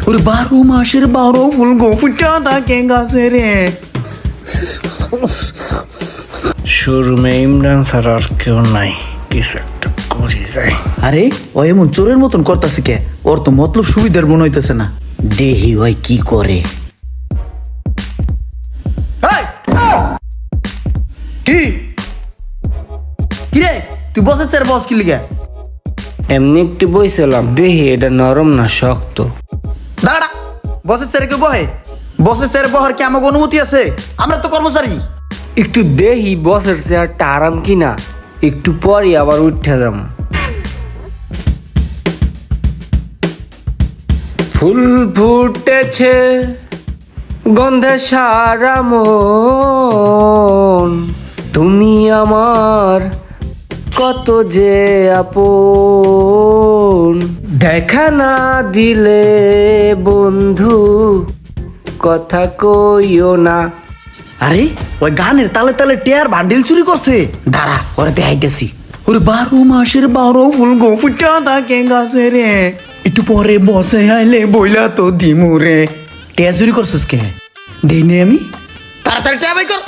ওরে 12 মাসের 12 ফুল গো ফুটা থাকে গাছে রে। শোরুমে ইমরান স্যার আর কেউ নাই, কিছু একটা করি যায়। আরে ও এমন চোরের মতন করতেছে কে? ওর তো মতলব সুবিধার মনে হইতেছে না। দেহি ওই কি করে। কি কিরে তুই বসেছ আর বস কি লিগা? এমনি একটু বইছিলাম, দেখি এটা নরম না শক্ত। দাঁড়া, বসের স্যারে কেউ বহে? বসের স্যারে বহার কি আমাকে অনুমতি আছে? আমরা তো কর্মচারী। একটু দেখি বসের চেয়ারটা আরাম কিনা, একটু পরই আবার উঠে যাম। ফুল ফুটেছে গন্ধে সারা মন, তুমি আমার কত যে আপন, দেখা না দিলে বন্ধু কথা কইও না। আরে ওই গানের তালে তালে টেয়ার বান্ডিল চুরি করছে। দাঁড়া ওরে দেখাইতেছি। ওরে 12 মাসের 12 ফুল গো ফুটা থাকে গাছে রে, একটু পরে বসে আইলে বইলা তো দিমু রে। টেয়া চুরি করছিস কে? দেইনি আমি। তাড়াতাড়ি টেয়া বাই কর।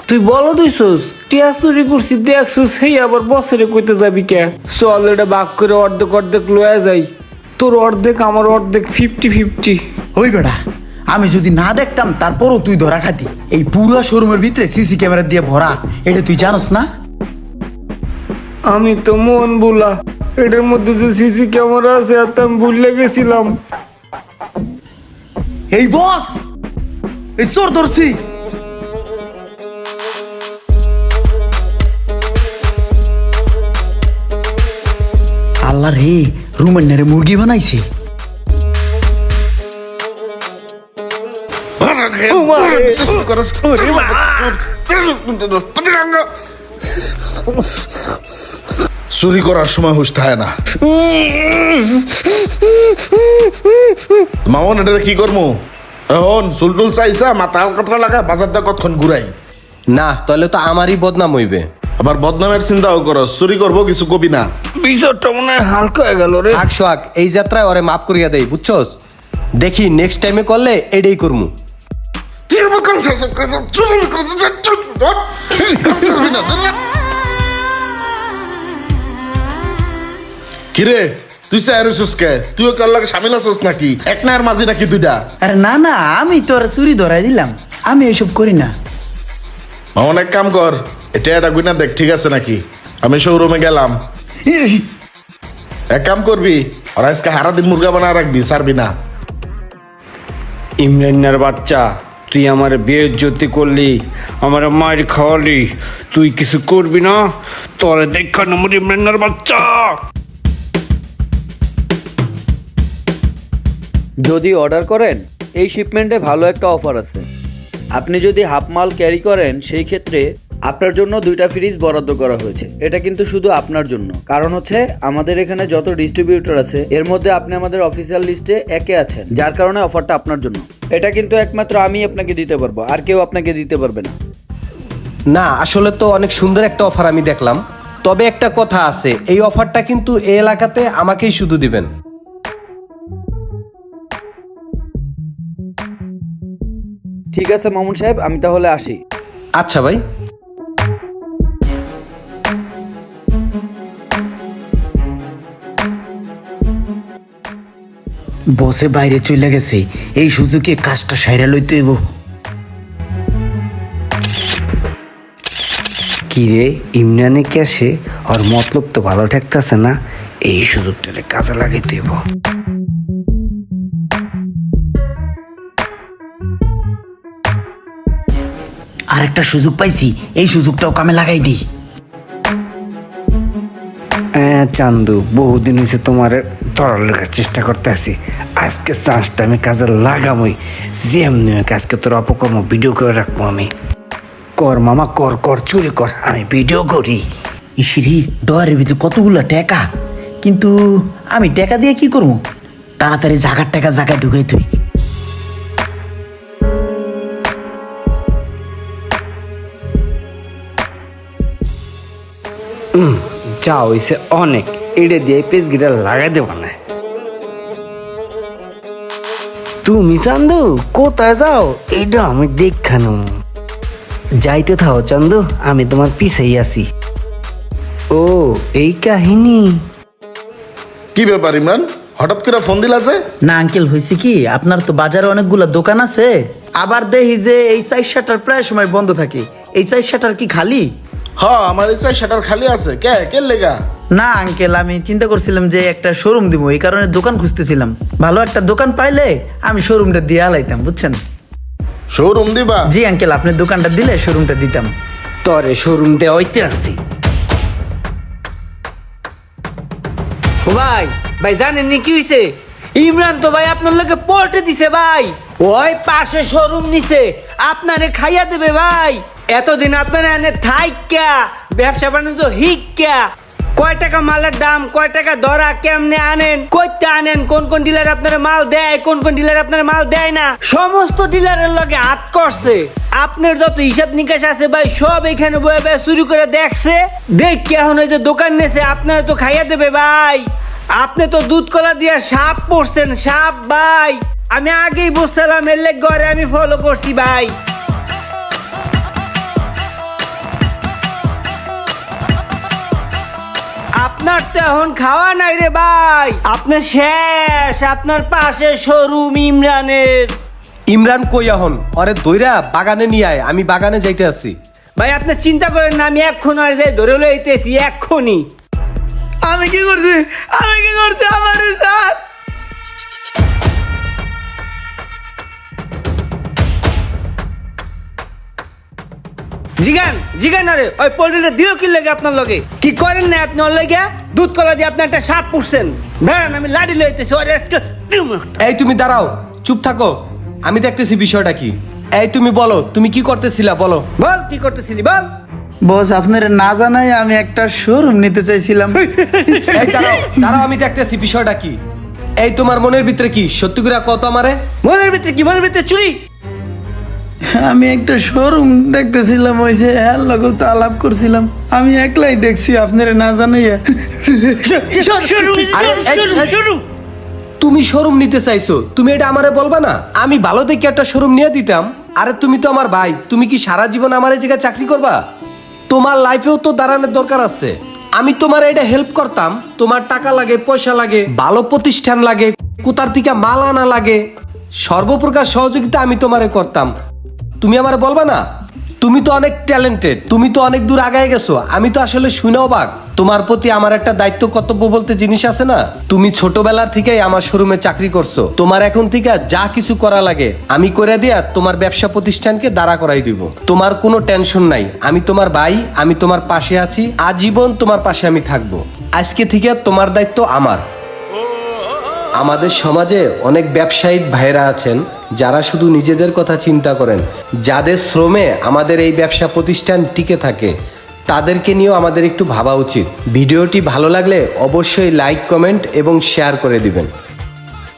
তুই বলো দুইছস টিয়া চুরি করছি দেখছস, সেই আবার বছরে কইতে যাবি কে? চল এটা ভাগ করে অর্ধেক অর্ধেক লয়ে যাই, তোর অর্ধেক আমার অর্ধেক 50-50। ওই বেটা, আমি যদি না দেখতাম তারপরও তুই ধরা খাতি। এই পুরো শোরুমের ভিতরে সিসি ক্যামেরা দিয়ে ভরা, এটা তুই জানোস না? আমি তো মন বুলা, এটার মধ্যে যে সিসি ক্যামেরা আছে আর তো আমি ভুলে গেছিলাম। এই বস, এই চোর ধরছি। আল্লাহ রে, রুমের নারে মুরগি বানাইছে। চুরি করার সময় হুশ থাকে না। মামন এটা কি করবো এখন? চুলটুল চাইছা মাথা হালকা লাগা বাজারটা কতক্ষণ ঘুরাই না, তাহলে তো আমারই বদনাম হইবে। আবার বদনামের চিন্তাও করো, চুরি করবো কিছু কবি না। বিষয়টা মনে হয় হালকা হয়ে গেল রে। থাক সোহাগ, এই যাত্রায় ওরে মাফ করিয়া দেই, বুঝছস? দেখি নেক্সট টাইমে করলে এটাই করমু। কিরে তুই চাইছিস কে? তুইও কার লাগে সামিল আছিস নাকি? এক নায়ের মাঝি নাকি দুইটা? আরে না না, আমি তো আর চুরি ধরাই দিলাম, আমি এসব করি না। মামন এক কাম কর, এটা একটা গুইনা দেখ ঠিক আছে নাকি। আমি শোরুমে গেলাম, এক কাম করবি আর আজকে হারা দিন মুরগা বানা রাখবি, ছাড়বি না। ইমরানের বাচ্চা, তুই আমার বেইজ্জতি করলি, আমার মায়ের খাওয়ালি, তুই কিছু করবি না? তোরে দেখা নম্বর ইমরানের বাচ্চা। যদি অর্ডার করেন এই শিপমেন্টে ভালো একটা অফার আছে। আপনি যদি হাফ মাল ক্যারি করেন সেই ক্ষেত্রে আপনার জন্য 2টা ফ্রিজ বরাদ্দ করা হয়েছে। এটা কিন্তু শুধু আপনার জন্য, কারণ হচ্ছে আমাদের এখানে যত ডিস্ট্রিবিউটর আছে এর মধ্যে আপনি আমাদের অফিসিয়াল লিস্টে একে আছেন, যার কারণে অফারটা আপনার জন্য। এটা কিন্তু একমাত্র আমি আপনাকে দিতে পারবো, আর কেউ আপনাকে দিতে পারবে না। না, আসলে তো অনেক সুন্দর একটা অফার আমি দেখলাম, তবে একটা কথা আছে, এই অফারটা কিন্তু এই এলাকাতে আমাকেই শুধু দিবেন। ঠিক আছে মামুন সাহেব, আমি তাহলে আসি। আচ্ছা ভাই। বসে বাইরে চলে গেছে, এই সুযোগে কাজটা সাইরা লইতে হইব। কিরে ইমরানে ক্যাশে আর মতলব তো ভালো ঠেকতেছে না, এই সুযোগটারে কাজে লাগাইতে হইব। আর একটা সুযোগ পাইছি, এই সুযোগটাও কামে লাগাই দিই। চান্দু, বহুদিন হয়েছে তোমার ধরার লেখার চেষ্টা করতে আছি, আজকে চান্সটা আমি কাজে লাগামই। যেমনি আজকে তোর অপকর্ম ভিডিও করে রাখবো আমি। কর মামা কর, কর চুরি কর, আমি ভিডিও করি। ইসিরি ডয়ারের ভিতরে কতগুলো টাকা, কিন্তু আমি টাকা দিয়ে কি করবো? তাড়াতাড়ি জাগার টাকা জায়গায় ঢুকাই তুই। যা হইছে অনেক, এটা দিয়ে পেজ গিটা লাগাই দেব না। তুমি চান্দু কোথায় যাও এটা আমি দেখানো। যাইতে থাও চান্দু, আমি তোমার পিছেই আছি। ও এই কাহিনী। কি ব্যাপার ইমরান, হঠাৎ করে ফোন দিলা যে? না আঙ্কেল, হয়েছে কি, আপনার তো বাজারে অনেকগুলো দোকান আছে, আবার দেখি যে এই সাইড শাটার প্রায় সময় বন্ধ থাকে, এই সাইড শাটার কি খালি? হ্যাঁ, আমার এই শাটার খালি আছে। কে লেগা? না আঙ্কেল, আমি চিন্তা করছিলাম যে একটা শোরুম দিব, এই কারণে দোকান খুঁজতেছিলাম। ভালো একটা দোকান পাইলে আমি শোরুমটা দিয়ে আলাইতাম, বুঝছেন? শোরুম দিবা? জি আঙ্কেল, আপনি দোকানটা দিলে শোরুমটা দিতাম। তরে শোরুম দেওয়া হইতে আসছি। ও ভাই, ভাই জানেন নি কি হইছে? ইমরান তো ভাই আপনার লোকে পল্টে দিছে ভাই। ওই পাশে শোরুম নিছে, আপনারে খাইয়া দেবে ভাই। এতদিন আপনারা এনে থাইক্যা ব্যবসা বাণিজ্য হিক্যা, কয় টাকা মালের দাম, কয় টাকা ধরা, কেমনে আনেন, কইতে আনেন, কোন কোন ডিলার আপনারা মাল দেয়, কোন কোন ডিলার আপনারা মাল দেয় না, সমস্ত ডিলারের লগে হাত করছে। আপনার যত হিসাব নিকাশ আছে ভাই সব এখানে বয়ে বয়ে চুরি করে দেখছে। দেখ এখন ওই যে দোকান নেছে আপনারা তো খাইয়া দেবে ভাই। আপনি তো দুধ কলা দিয়ে সাপ পড়ছেন, সাপ ভাই। আমি আগেই বুঝছিলাম, এর লেগে ঘরে আমি ফলো করছি ভাই। আপনার তো এখন খাওয়া নাই রে ভাই, আপনার শেষ। আপনার পাশে শোরুম ইমরানের। ইমরান কই এখন? আরে দইরা বাগানে নিয়ে আয়, আমি বাগানে যাইতে আছি। ভাই আপনি চিন্তা করেন না, আমি এক্ষণ আর যাই ধরে লইতেছি এক্ষুনি। আমি কি করছি আমার স্যার? জিগান আরে ওই পোল্ট্রিটা দিও কি লাগে আপনার লগে? কি করেন না আপনি ওর লগে? দুধ কলা দিয়ে আপনি একটা সাপ পুষছেন। দাঁড়ান আমি লাঠি লইতেছি। এই তুমি দাঁড়াও, চুপ থাকো, আমি দেখতেছি বিষয়টা কি। এই তুমি বলো, তুমি কি করতেছিলা বলো। বল কি করতেছিলি বল। বস, আপনার না জানাই আমি একটা শোরুম নিতে চাইছিলাম। এই দাঁড়াও, আমি দেখতেছি বিষয়টা কি। এই তোমার মনের ভিতরে কি? সত্যি করে কত আমারে? মনের ভিতরে কি? মনের ভিতরে চুরি। আমি একটা শোরুম দেখতেছিলাম, ওই যে হ্যাঁ লগেও তো আলাপ করছিলাম, আমি একলাই দেখছি আপনার না জানাইয়া। আরে, তুমি শোরুম নিতে চাইছো, তুমি এটা আমারে বলবা না? আমি ভালো দেখে একটা শোরুম নিয়ে দিতাম। আরে তুমি তো আমার ভাই, তুমি কি সারা জীবন আমার এই জায়গায় চাকরি করবা? তোমার লাইফেও তো দাঁড়ানোর দরকার আছে। আমি তোমার এটা হেল্প করতাম, তোমার টাকা লাগে, পয়সা লাগে, ভালো প্রতিষ্ঠান লাগে, কোথার থেকে মাল আনা লাগে, সর্বপ্রকার সহযোগিতা আমি তোমারে করতাম। তুমি আমারে বলবা না? তুমি তো অনেক ট্যালেন্টেড, তুমি তো অনেক দূর আগায় গেছো। আমি তো আসলে শুনে অবাক। তোমার প্রতি আমার একটা দায়িত্ব কর্তব্য বলতে জিনিস আছে না। তুমি ছোটবেলা থেকেই আমার শোরুমে চাকরি করছো, তোমার এখন থেকে যা কিছু করা লাগে আমি করে দিয়া তোমার ব্যবসা প্রতিষ্ঠানকে দাঁড়া করাই দিব। তোমার কোনো টেনশন নাই, আমি তোমার ভাই, আমি তোমার পাশে আছি, আজীবন তোমার পাশে আমি থাকবো। আজকে থেকে তোমার দায়িত্ব আমার। আমাদের সমাজে অনেক ব্যবসায়িক ভাইরা আছেন যারা শুধু নিজেদের কথা চিন্তা করেন, যাদের শ্রমে আমাদের এই ব্যবসা প্রতিষ্ঠান টিকে থাকে। তাদেরকে নিয়েও আমাদের একটু ভাবা উচিত। ভিডিওটি ভালো লাগলে অবশ্যই লাইক, কমেন্ট এবং শেয়ার করে দিবেন।